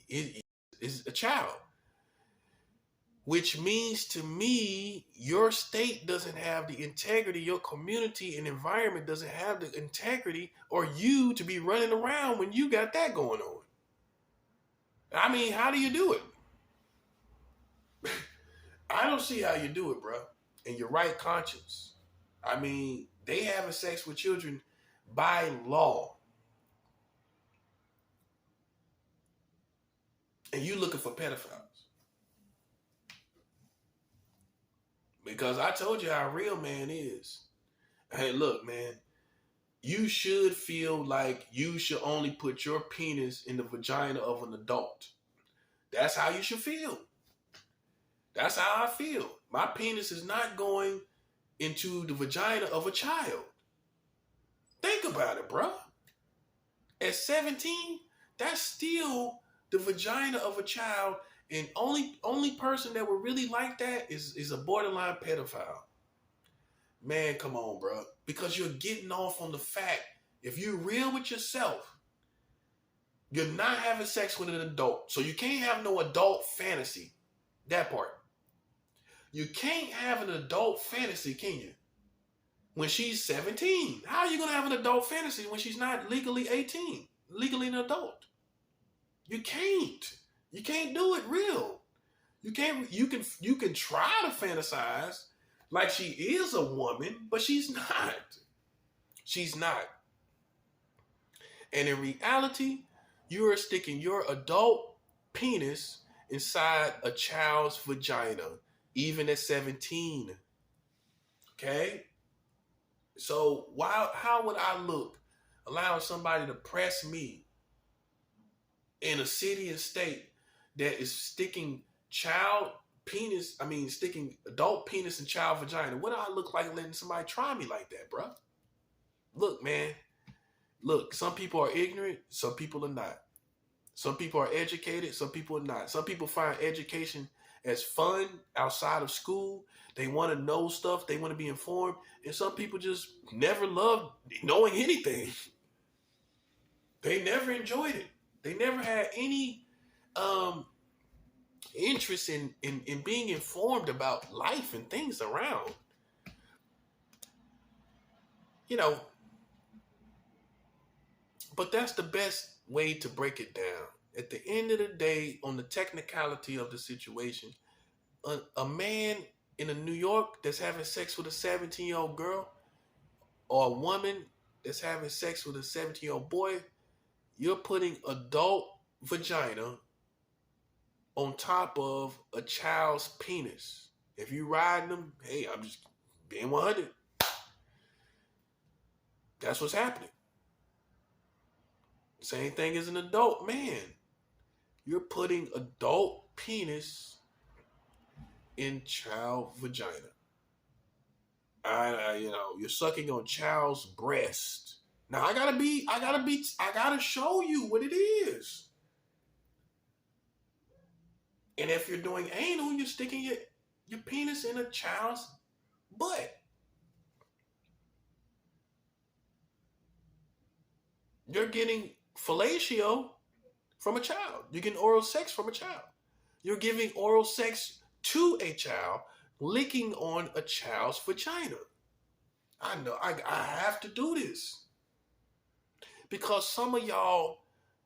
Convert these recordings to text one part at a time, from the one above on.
is a child, which means to me, your state doesn't have the integrity, your community and environment doesn't have the integrity or you to be running around when you got that going on. I mean, how do you do it? I don't see how you do it, bro. In your right conscience. I mean, they having sex with children by law. And you looking for pedophiles. Because I told you how a real man is. Hey, look, man, you should feel like you should only put your penis in the vagina of an adult. That's how you should feel. That's how I feel. My penis is not going into the vagina of a child. Think about it, bro. At 17, that's still the vagina of a child, and only person that would really like that is a borderline pedophile. Man, come on, bro. Because you're getting off on the fact, if you're real with yourself, you're not having sex with an adult. So you can't have no adult fantasy. That part. You can't have an adult fantasy, can you? When she's 17. How are you going to have an adult fantasy when she's not legally 18? Legally an adult. You can't. You can't do it real. You can't. You can try to fantasize like she is a woman, but she's not. She's not. And in reality, you are sticking your adult penis inside a child's vagina, even at 17. Okay? So how would I look allowing somebody to press me in a city and state that is sticking sticking adult penis in child vagina? What do I look like letting somebody try me like that, bro? Look, man. Look, some people are ignorant, some people are not. Some people are educated, some people are not. Some people find education as fun outside of school. They want to know stuff, they want to be informed. And some people just never loved knowing anything. They never enjoyed it. They never had any interest in being informed about life and things around. You know, but that's the best way to break it down. At the end of the day, on the technicality of the situation, a man in a New York that's having sex with a 17-year-old girl, or a woman that's having sex with a 17-year-old boy, you're putting adult vagina on top of a child's penis. If you riding them, hey, I'm just being 100. That's what's happening. Same thing as an adult man. You're putting adult penis in child vagina. You're sucking on child's breast. Now I gotta show you what it is. And if you're doing anal, you're sticking your penis in a child's butt. You're getting fellatio from a child. You're getting oral sex from a child. You're giving oral sex to a child, licking on a child's vagina. I know I have to do this because some of y'all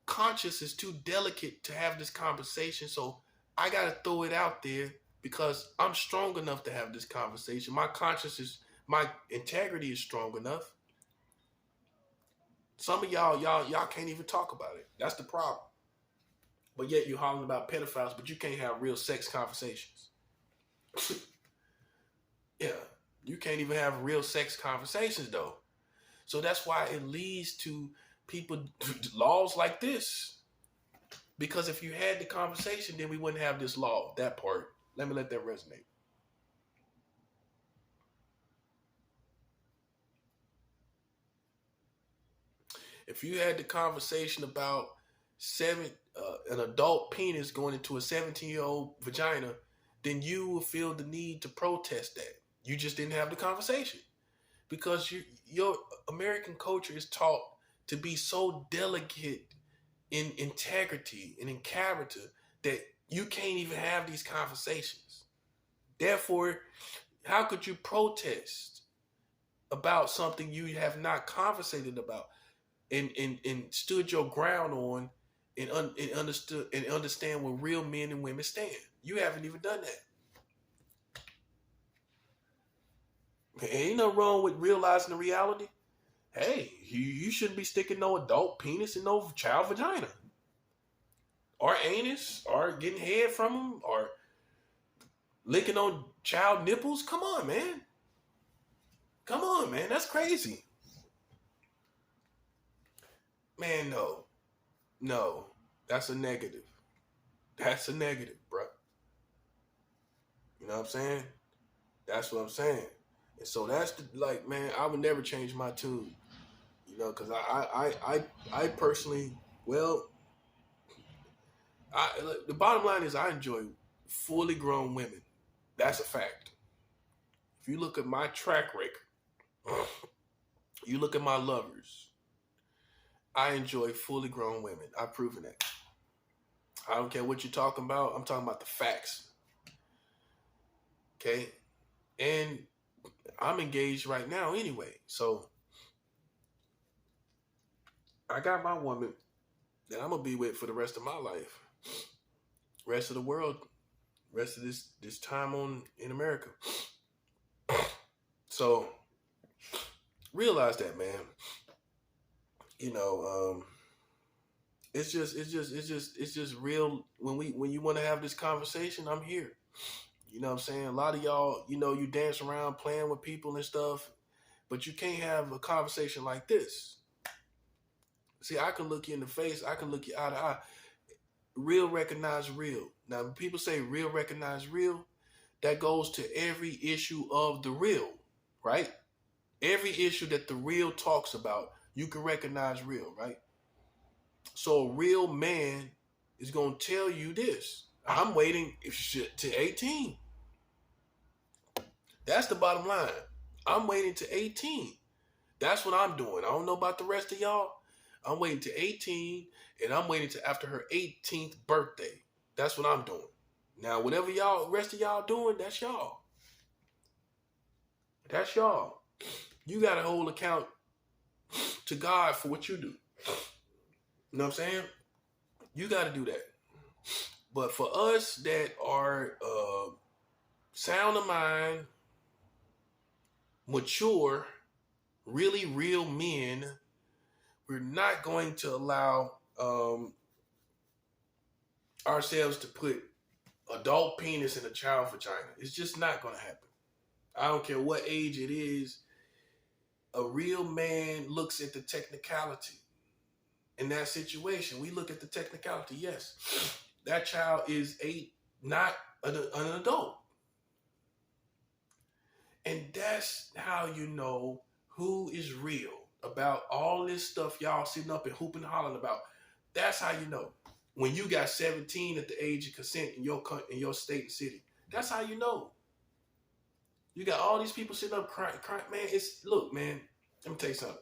conscience is too delicate to have this conversation. So I got to throw it out there because I'm strong enough to have this conversation. My integrity is strong enough. Some of y'all can't even talk about it. That's the problem. But yet you're hollering about pedophiles, but you can't have real sex conversations. Yeah, you can't even have real sex conversations though. So that's why it leads to people laws like this. Because if you had the conversation, then we wouldn't have this law. That part. Let me let that resonate. If you had the conversation about an adult penis going into a 17-year-old vagina, then you will feel the need to protest that. You just didn't have the conversation because your American culture is taught to be so delicate in integrity and in character that you can't even have these conversations. Therefore, how could you protest about something you have not conversated about and stood your ground on and understood and understand where real men and women stand? You haven't even done that. Ain't nothing wrong with realizing the reality. Hey, you shouldn't be sticking no adult penis in no child vagina. Or anus, or getting head from them, or licking on child nipples. Come on, man. Come on, man. That's crazy. Man, no. No. That's a negative. That's a negative, bro. You know what I'm saying? That's what I'm saying. And so that's the, like, man, I would never change my tune. You know, because I personally, well, the bottom line is I enjoy fully grown women. That's a fact. If you look at my track record, you look at my lovers, I enjoy fully grown women. I've proven that. I don't care what you're talking about. I'm talking about the facts. Okay? And I'm engaged right now anyway. So I got my woman that I'm going to be with for the rest of my life. Rest of the world. Rest of this time on in America. So realize that, man. You know, it's just real. When you want to have this conversation, I'm here. You know what I'm saying? A lot of y'all, you know, you dance around playing with people and stuff, but you can't have a conversation like this. See, I can look you in the face. I can look you eye to eye. Real recognize real. Now, when people say real recognize real, that goes to every issue of the real, right? Every issue that the real talks about, you can recognize real, right? So a real man is going to tell you this. I'm waiting to 18. That's the bottom line. I'm waiting to 18. That's what I'm doing. I don't know about the rest of y'all. I'm waiting to 18, and I'm waiting to after her 18th birthday. That's what I'm doing. Now, whatever y'all, rest of y'all doing, that's y'all. That's y'all. You got to hold account to God for what you do. You know what I'm saying? You got to do that. But for us that are sound of mind, mature, really real men, we're not going to allow ourselves to put adult penis in a child vagina. It's just not going to happen. I don't care what age it is. A real man looks at the technicality. In that situation, we look at the technicality. Yes, that child is not an adult. And that's how you know who is real about all this stuff y'all sitting up and hooping and hollering about. That's how you know. When you got 17 at the age of consent in your state and city, that's how you know. You got all these people sitting up crying. Man, look, man, let me tell you something.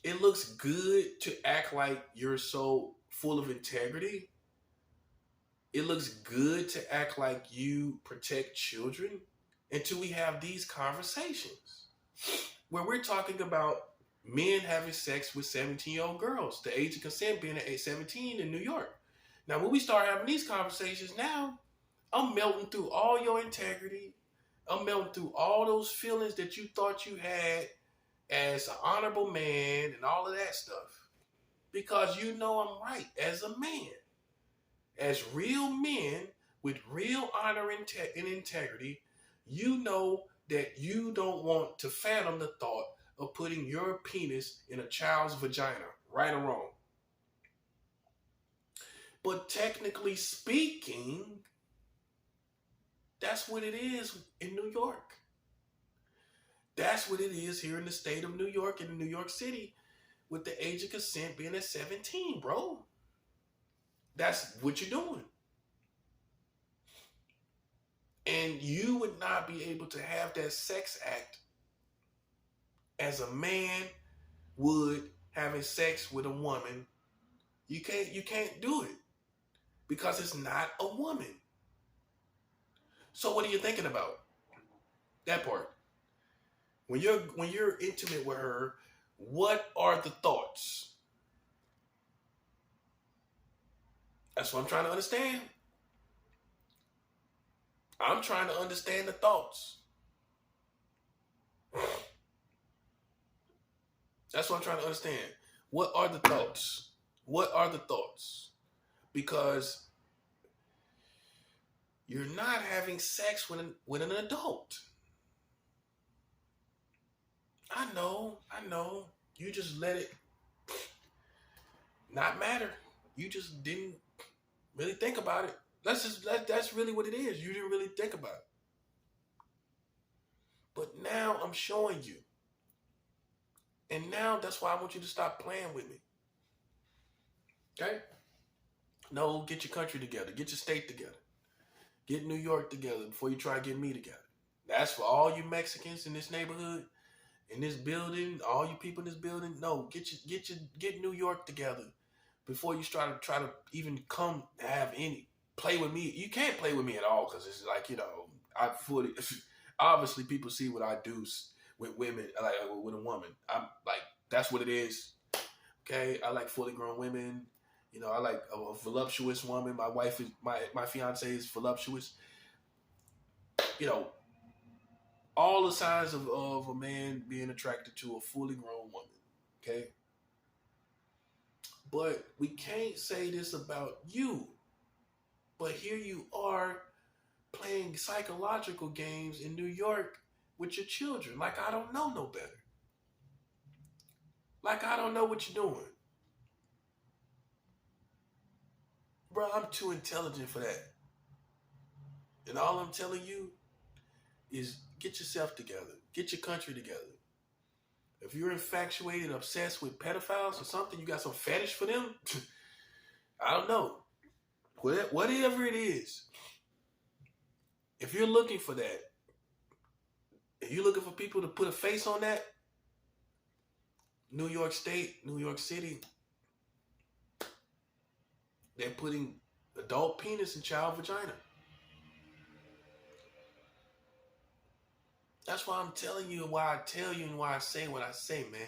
It looks good to act like you're so full of integrity. It looks good to act like you protect children until we have these conversations where we're talking about men having sex with 17-year-old girls, the age of consent being at 17 in New York. Now, when we start having these conversations now, I'm melting through all your integrity. I'm melting through all those feelings that you thought you had as an honorable man and all of that stuff. Because you know I'm right as a man. As real men with real honor and integrity, you know that you don't want to fathom the thought of putting your penis in a child's vagina, right or wrong. But technically speaking, that's what it is in New York. That's what it is here in the state of New York and in New York City with the age of consent being at 17, bro. That's what you're doing. And you would not be able to have that sex act as a man would having sex with a woman You can't do it because it's not a woman. So what are you thinking about? That part. When you're intimate with her, what are the thoughts? That's what I'm trying to understand. I'm trying to understand the thoughts. That's what I'm trying to understand. What are the thoughts? What are the thoughts? Because you're not having sex with an adult. I know. You just let it not matter. You just didn't really think about it. That's really what it is. You didn't really think about it. But now I'm showing you. And now that's why I want you to stop playing with me. Okay? No, get your country together. Get your state together. Get New York together before you try to get me together. That's for all you Mexicans in this neighborhood, in this building, all you people in this building. No, get New York together before you try to even come have any play with me. You can't play with me at all because it's like I fully obviously people see what I do with women, like with a woman. I'm like that's what it is. Okay, I like fully grown women. I like a voluptuous woman. My wife is my fiance is voluptuous. You know, all the signs of a man being attracted to a fully grown woman. Okay, but we can't say this about you. But here you are playing psychological games in New York with your children. Like I don't know no better. Like I don't know what you're doing. Bro, I'm too intelligent for that. And all I'm telling you is get yourself together. Get your country together. If you're infatuated, obsessed with pedophiles or something, you got some fetish for them, I don't know. Whatever it is, if you're looking for that, if you're looking for people to put a face on that, New York State, New York City, they're putting adult penis in child vagina. That's why I'm telling you, why I tell you, and why I say what I say, man.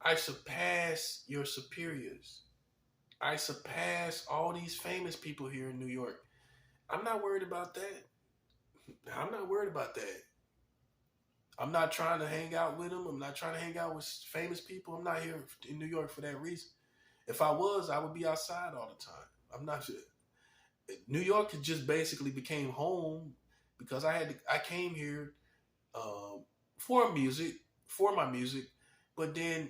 I surpass your superiors. I surpass all these famous people here in New York. I'm not worried about that. I'm not worried about that. I'm not trying to hang out with them. I'm not trying to hang out with famous people. I'm not here in New York for that reason. If I was, I would be outside all the time. I'm not. New York just basically became home because I came here for music, for my music, but then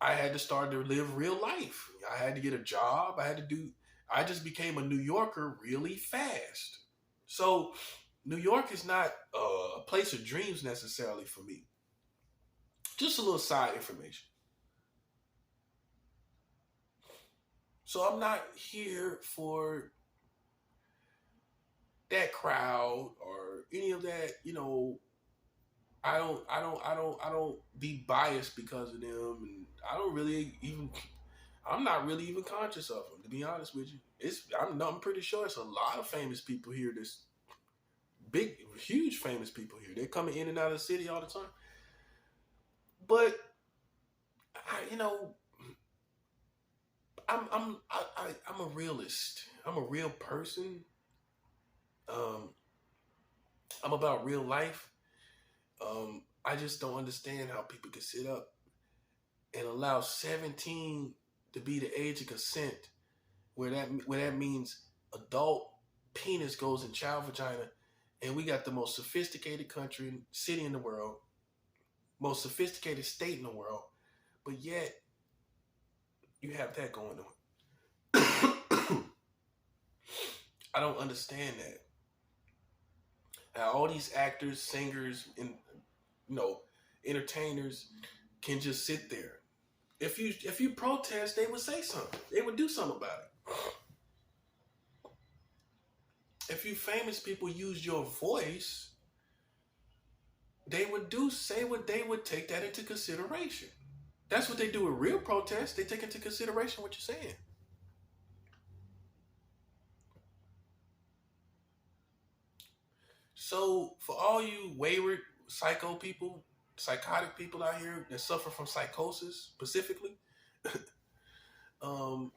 I had to start to live real life. I had to get a job. I just became a New Yorker really fast. So New York is not a place of dreams necessarily for me. Just a little side information. So I'm not here for that crowd or any of that. I don't be biased because of them, and I don't really even. I'm not really even conscious of them, to be honest with you. I'm pretty sure it's a lot of famous people here. This big, huge famous people here. They're coming in and out of the city all the time. But I, I'm a realist. I'm a real person. Um, I'm about real life. I just don't understand how people can sit up and allow 17 to be the age of consent, where that means adult penis goes in child vagina, and we got the most sophisticated city in the world, most sophisticated state in the world, but yet you have that going on. I don't understand that. How all these actors, singers, and entertainers can just sit there. If you protest, they would say something. They would do something about it. If you famous people use your voice, they would say what they would take that into consideration. That's what they do with real protests. They take into consideration what you're saying. So for all you wayward psychotic people out here that suffer from psychosis specifically, um,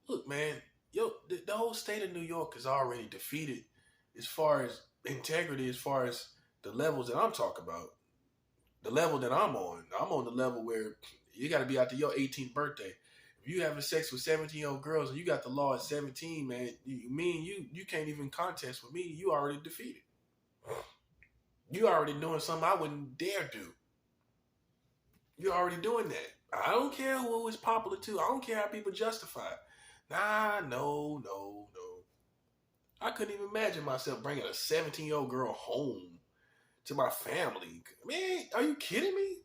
look, man, the whole state of New York is already defeated as far as integrity, as far as the levels that I'm talking about. The level that I'm on the level where you got to be after your 18th birthday. If you having sex with 17-year-old girls and you got the law at 17, man, you can't even contest with me. You already defeated. You already doing something I wouldn't dare do. You're already doing that. I don't care who is popular too. I don't care how people justify it. Nah, no, no, no. I couldn't even imagine myself bringing a 17-year-old girl home to my family. Man, are you kidding me?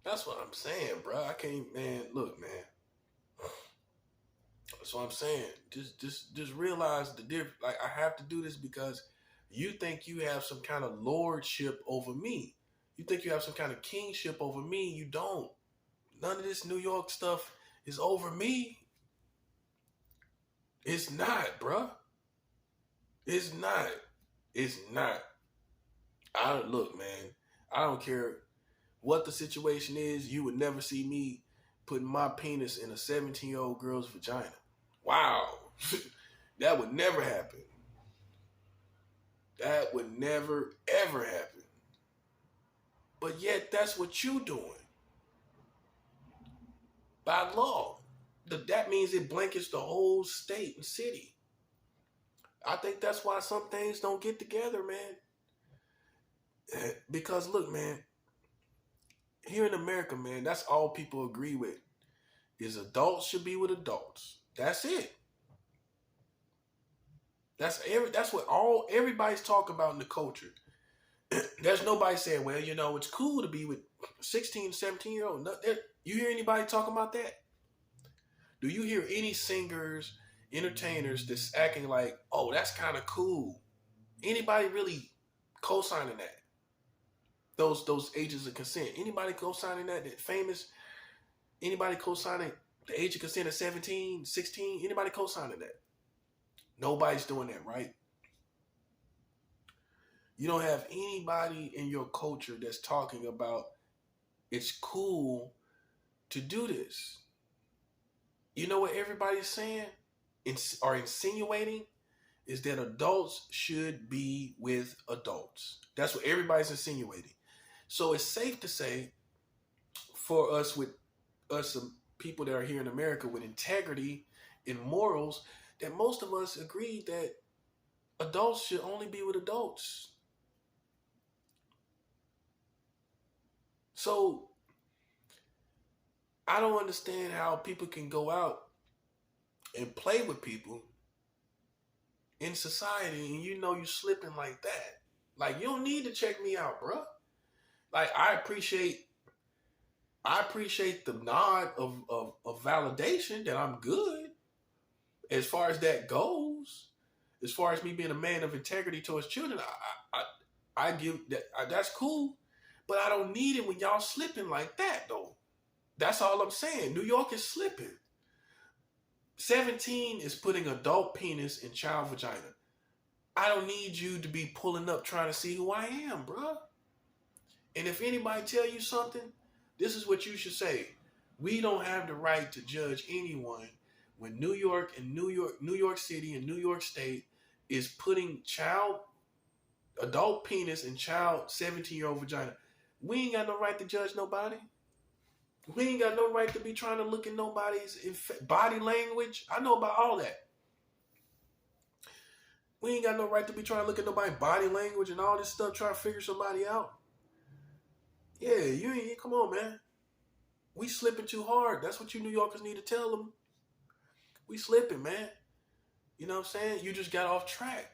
That's what I'm saying, bro. I can't, man. Look, man. That's what I'm saying. Just realize the difference. Like I have to do this because you think you have some kind of lordship over me. You think you have some kind of kingship over me. You don't. None of this New York stuff is over me. It's not, bruh. It's not. It's not. I don't look, man. I don't care what the situation is. You would never see me putting my penis in a 17-year-old girl's vagina. Wow. That would never happen. That would never, ever happen. But yet, that's what you doing. By law. That means it blankets the whole state and city. I think that's why some things don't get together, man. Because look, man, here in America, man, that's all people agree with. Is adults should be with adults. That's it. That's what everybody's talking about in the culture. There's nobody saying, well, it's cool to be with 16, 17-year-old. No, you hear anybody talking about that? Do you hear any singers, entertainers that's acting like, oh, that's kind of cool? Anybody really co-signing that? Those ages of consent. Anybody co-signing that famous? Anybody co-signing the age of consent of 17, 16? Anybody co-signing that? Nobody's doing that, right? You don't have anybody in your culture that's talking about it's cool to do this. You know what everybody's saying or insinuating is that adults should be with adults. That's what everybody's insinuating. So it's safe to say for us people that are here in America with integrity and morals that most of us agree that adults should only be with adults. So I don't understand how people can go out and play with people in society and you slipping like that. Like you don't need to check me out, bro. Like I appreciate the nod of validation that I'm good as far as that goes. As far as me being a man of integrity towards children, I give that. That's cool, but I don't need it when y'all slipping like that, though. That's all I'm saying. New York is slipping. 17 is putting adult penis in child vagina. I don't need you to be pulling up trying to see who I am, bruh. And if anybody tell you something, this is what you should say. We don't have the right to judge anyone when New York City and New York State is putting adult penis in child 17-year-old vagina. We ain't got no right to judge nobody. We ain't got no right to be trying to look at nobody's body language. I know about all that. We ain't got no right to be trying to look at nobody's body language and all this stuff, trying to figure somebody out. Yeah, you ain't, come on, man. We slipping too hard. That's what you New Yorkers need to tell them. We slipping, man. You know what I'm saying? You just got off track.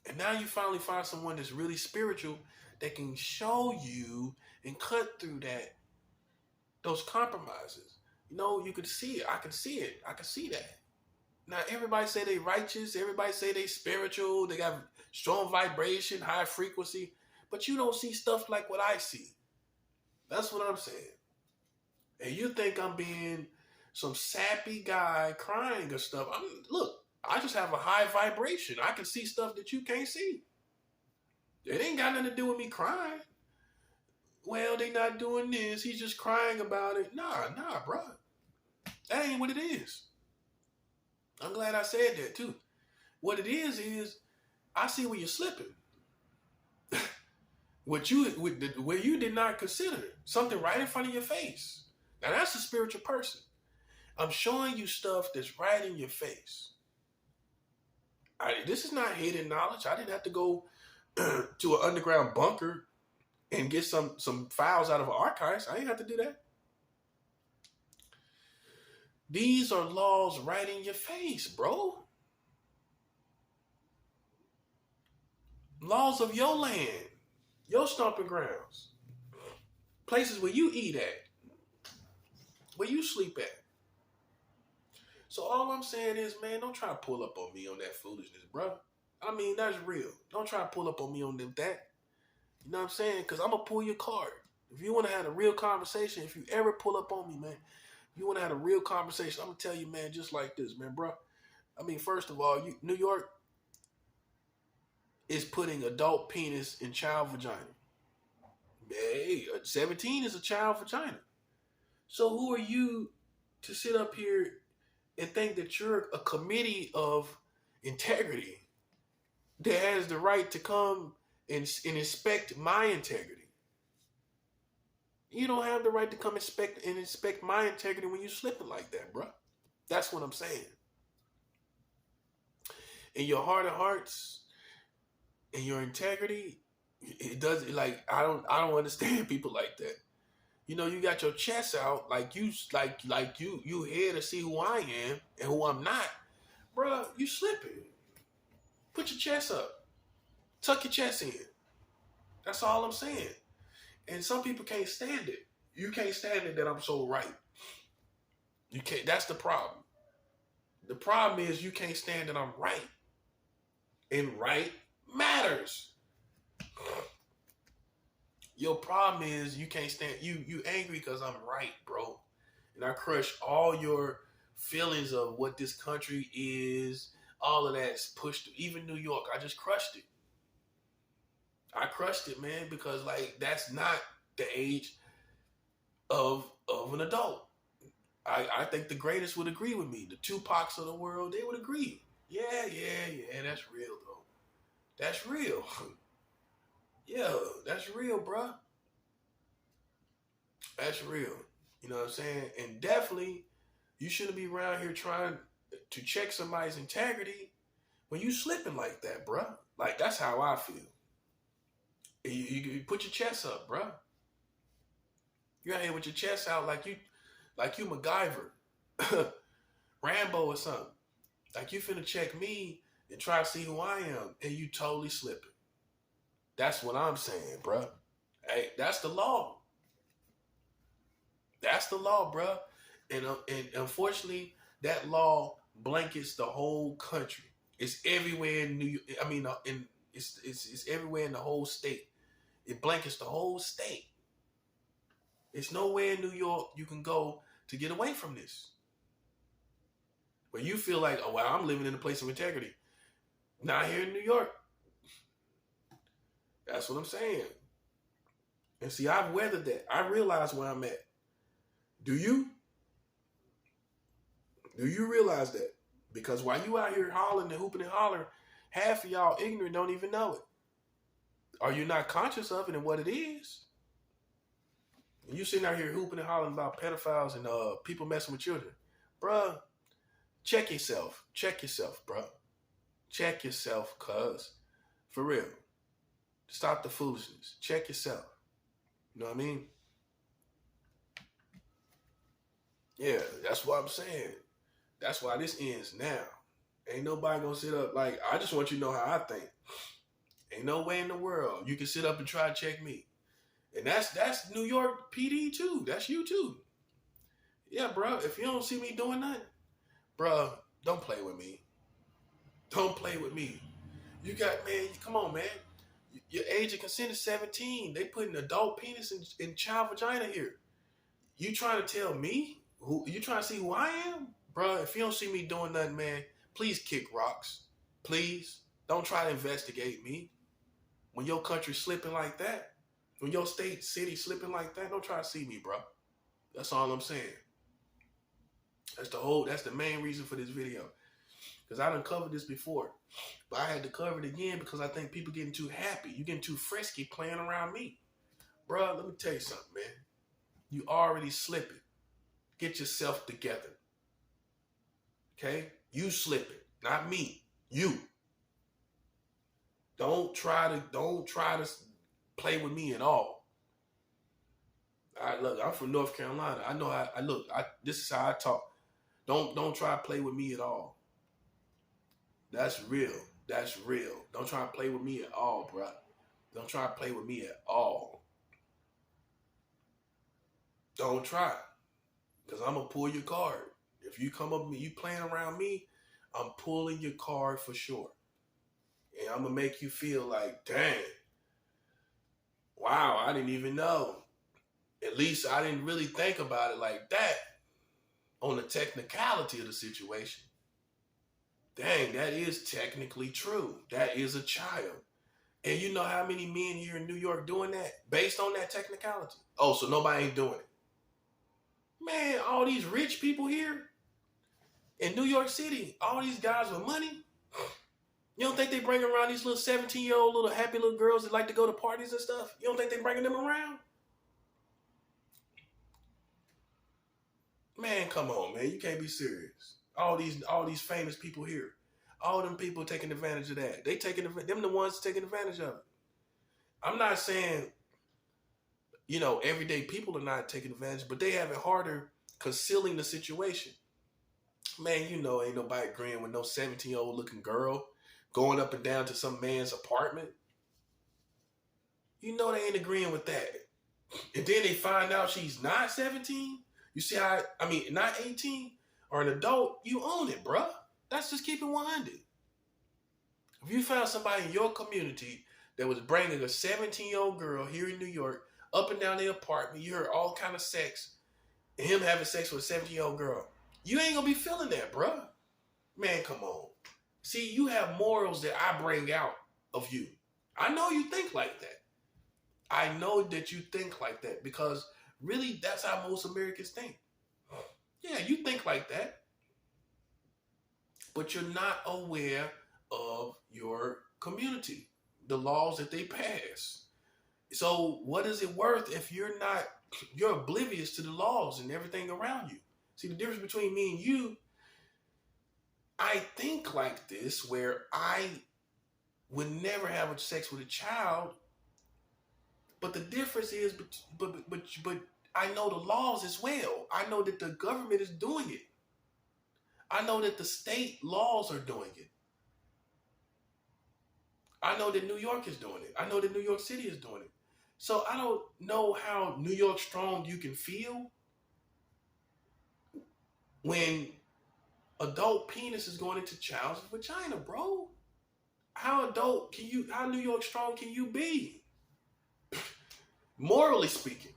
And now you finally find someone that's really spiritual that can show you and cut through those compromises. You can see it. I can see it. I can see that. Now, everybody say they righteous. Everybody say they spiritual. They got strong vibration, high frequency. But you don't see stuff like what I see. That's what I'm saying. And you think I'm being some sappy guy crying or stuff. Look, I just have a high vibration. I can see stuff that you can't see. It ain't got nothing to do with me crying. Well, they not doing this. He's just crying about it. Nah, bro. That ain't what it is. I'm glad I said that too. What it is I see where you're slipping. Where you did not consider something right in front of your face. Now that's a spiritual person. I'm showing you stuff that's right in your face. This is not hidden knowledge. I didn't have to go to an underground bunker and get some files out of archives. I didn't have to do that. These are laws right in your face, bro. Laws of your land, your stomping grounds, places where you eat at, where you sleep at. So all I'm saying is, man, don't try to pull up on me on that foolishness, bro. I mean, that's real. Don't try to pull up on me on that. You know what I'm saying? Because I'm going to pull your card. If you want to have a real conversation, if you ever pull up on me, man, if you want to have a real conversation, I'm going to tell you, man, just like this, man, bro. I mean, first of all, New York is putting adult penis in child vagina. Hey, 17 is a child vagina. So who are you to sit up here and think that you're a committee of integrity that has the right to come and inspect my integrity? You don't have the right to come inspect my integrity when you slipping like that, bro. That's what I'm saying. In your heart of hearts, in your integrity, it does like I don't understand people like that. You know, you got your chest out like you here to see who I am and who I'm not. Bro, you slipping. Put your chest up. Tuck your chest in. That's all I'm saying. And some people can't stand it. You can't stand it that I'm so right. You can't. That's the problem. The problem is you can't stand that I'm right. And right matters. Your problem is you can't stand. You angry because I'm right, bro. And I crush all your feelings of what this country is. All of that's pushed. Even New York, I just crushed it. I crushed it, man, because like that's not the age of an adult. I think the greatest would agree with me. The Tupacs of the world, they would agree. Yeah, that's real though. That's real. Yeah, that's real, bruh. That's real. You know what I'm saying? And definitely, you shouldn't be around here trying to check somebody's integrity when you slipping like that, bruh. Like, that's how I feel. You put your chest up, bruh. You're out here with your chest out like you MacGyver, Rambo or something. Like you finna check me and try to see who I am, and you totally slipping. That's what I'm saying, bruh. Hey, that's the law. That's the law, bruh. And unfortunately, that law blankets the whole country. It's everywhere in New York. I mean, it's everywhere in the whole state. It blankets the whole state. It's nowhere in New York you can go to get away from this. But you feel like, oh, well, I'm living in a place of integrity. Not here in New York. That's what I'm saying. And see, I've weathered that. I realize where I'm at. Do you? Do you realize that? Because while you out here hollering and hooping and hollering, half of y'all ignorant don't even know it. Or you're not conscious of it and what it is. And you sitting out here hooping and hollering about pedophiles and people messing with children. Bruh, check yourself. Check yourself, bruh. Check yourself, cuz. For real. Stop the foolishness. Check yourself. You know what I mean? Yeah, that's what I'm saying. That's why this ends now. Ain't nobody gonna sit up like, I just want you to know how I think. Ain't no way in the world you can sit up and try to check me. And that's New York PD too. That's you too. Yeah, bro. If you don't see me doing nothing, bro, don't play with me. Don't play with me. You got, man, come on, man. Your age of consent is 17. They putting adult penis in child vagina here. You trying to tell me? You trying to see who I am? Bro, if you don't see me doing nothing, man, please kick rocks. Please don't try to investigate me. When your country's slipping like that, when your state, city slipping like that, don't try to see me, bro. That's all I'm saying. That's the main reason for this video. Because I done covered this before. But I had to cover it again because I think people getting too happy. You getting too frisky playing around me. Bro, let me tell you something, man. You already slipping. Get yourself together. Okay? You slipping, not me. You. Don't try to play with me at all. Look, I'm from North Carolina. I know this is how I talk. Don't try to play with me at all. That's real. That's real. Don't try to play with me at all, bro. Don't try to play with me at all. Don't try. Because I'm going to pull your card. If you come up with me, you playing around me, I'm pulling your card for sure. And I'm going to make you feel like, dang, wow, I didn't even know. At least I didn't really think about it like that on the technicality of the situation. Dang, that is technically true. That is a child. And you know how many men here in New York doing that based on that technicality? Oh, so nobody ain't doing it. Man, all these rich people here in New York City, all these guys with money, you don't think they bring around these little 17-year-old little happy little girls that like to go to parties and stuff? You don't think they bringing them around? Man, come on, man. You can't be serious. All these famous people here, all them people taking advantage of that. Them the ones taking advantage of it. I'm not saying, everyday people are not taking advantage, but they have it harder concealing the situation. Man, ain't nobody agreeing with no 17-year-old looking girl going up and down to some man's apartment. They ain't agreeing with that. And then they find out she's not 17. You see not 18 or an adult, you own it, bruh. That's just keep it 100. If you found somebody in your community that was bringing a 17-year-old girl here in New York up and down their apartment, you heard all kind of sex, and him having sex with a 17-year-old girl, you ain't gonna be feeling that, bruh. Man, come on. See, you have morals that I bring out of you. I know you think like that. I know that you think like that because really that's how most Americans think. Yeah, you think like that, but you're not aware of your community, the laws that they pass. So what is it worth if you're oblivious to the laws and everything around you? See, the difference between me and you, I think like this where I would never have sex with a child, but the difference is, but I know the laws as well. I know that the government is doing it. I know that the state laws are doing it. I know that New York is doing it. I know that New York City is doing it. So I don't know how New York strong you can feel when adult penis is going into child's vagina, bro. How New York strong can you be? Morally speaking.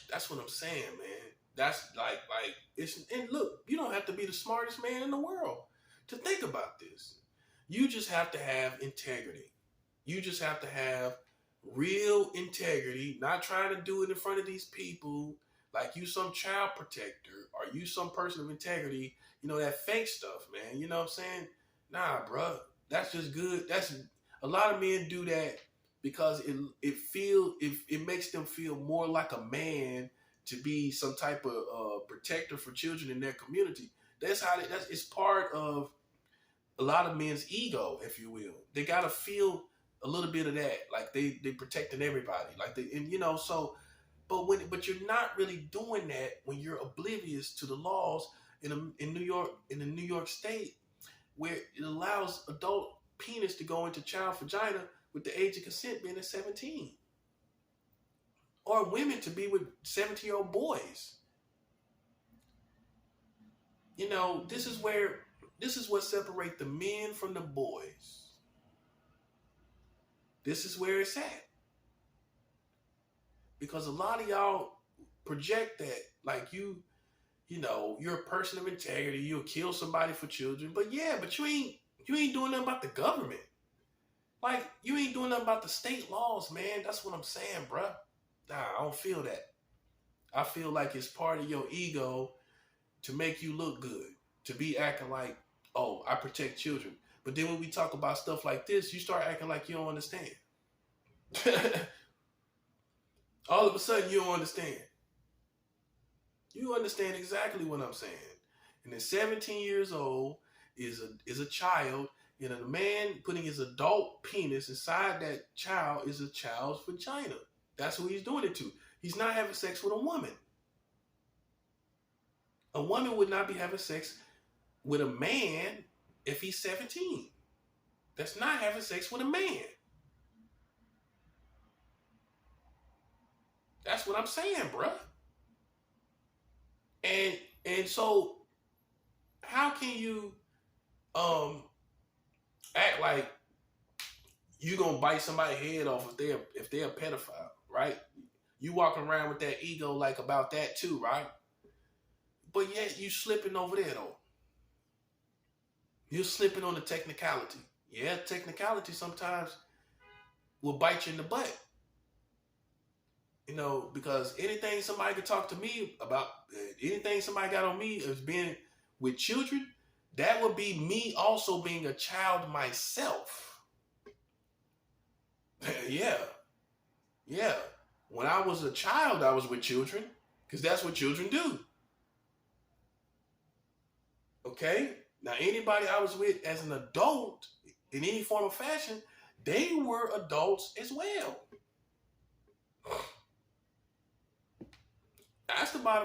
That's what I'm saying, man. That's like and look, you don't have to be the smartest man in the world to think about this. You just have to have integrity. You just have to have real integrity, not trying to do it in front of these people like you some child protector or you some person of integrity, that fake stuff, man. You know what I'm saying? Nah, bro. That's just good. That's a lot of men do that because it makes them feel more like a man to be some type of protector for children in their community. It's part of a lot of men's ego, if you will. They gotta feel a little bit of that, like they protecting everybody, but you're not really doing that when you're oblivious to the laws in New York, in the New York State, where it allows adult penis to go into child vagina with the age of consent being at 17, or women to be with 17-year-old boys. This is what separates the men from the boys. This is where it's at. Because a lot of y'all project that like you you're a person of integrity. You'll kill somebody for children. But yeah, but you ain't doing nothing about the government. Like, you ain't doing nothing about the state laws, man. That's what I'm saying, bruh. Nah, I don't feel that. I feel like it's part of your ego to make you look good, to be acting like, oh, I protect children. But then when we talk about stuff like this, you start acting like you don't understand. All of a sudden, you don't understand. You understand exactly what I'm saying. And then 17 years old is a child, and a man putting his adult penis inside that child is a child's vagina. That's who he's doing it to. He's not having sex with a woman. A woman would not be having sex with a man if he's 17. That's not having sex with a man. That's what I'm saying, bruh. And so how can you act like you gonna bite somebody's head off if they're a pedophile, right? You walking around with that ego like about that too, right? But yet you slipping over there though. You're slipping on the technicality. Yeah, technicality sometimes will bite you in the butt. Because anything somebody could talk to me about, anything somebody got on me as being with children, that would be me also being a child myself. Yeah. Yeah. When I was a child, I was with children because that's what children do. Okay? Now, anybody I was with as an adult in any form of fashion, they were adults as well. That's the bottom